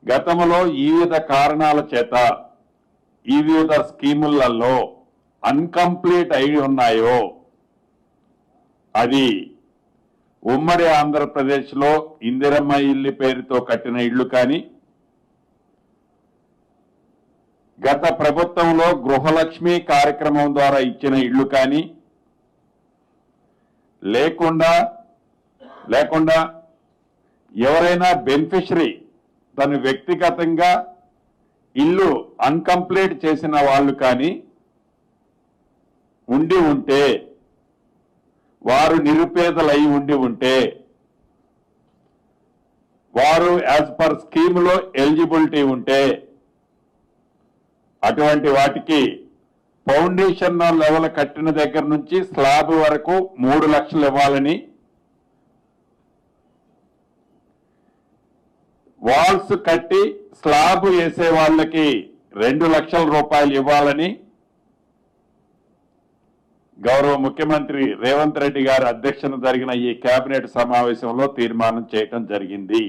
గతంలో ఈ వివిధ కారణాల చేత ఈ వివిధ స్కీములలో అన్కంప్లీట్ అయి ఉన్నాయో అది ఉమ్మడి ఆంధ్రప్రదేశ్లో ఇందిరమ్మ ఇల్లు పేరుతో కట్టిన ఇళ్లు కానీ, గత ప్రభుత్వంలో గృహలక్ష్మి కార్యక్రమం ద్వారా ఇచ్చిన ఇళ్లు కానీ, లేకుండా ఎవరైనా బెనిఫిషరీ తను వ్యక్తిగతంగా ఇల్లు అన్కంప్లీట్ చేసిన వాళ్ళు కానీ ఉండి ఉంటే, వారు నిరుపేదలై ఉండి ఉంటే, వారు యాజ్ పర్ స్కీమ్లో ఎలిజిబిలిటీ ఉంటే అటువంటి వాటికి ఫౌండేషన్ లెవెల్ కట్టిన దగ్గర నుంచి స్లాబ్ వరకు 3 లక్షలు ఇవ్వాలని, వాల్స్ కట్టి స్లాబ్ వేసే వాళ్ళకి 2 లక్షల రూపాయలు ఇవ్వాలని గౌరవ ముఖ్యమంత్రి రేవంత్ రెడ్డి గారి అధ్యక్షతన జరిగిన ఈ కేబినెట్ సమావేశంలో తీర్మానం చేయడం జరిగింది.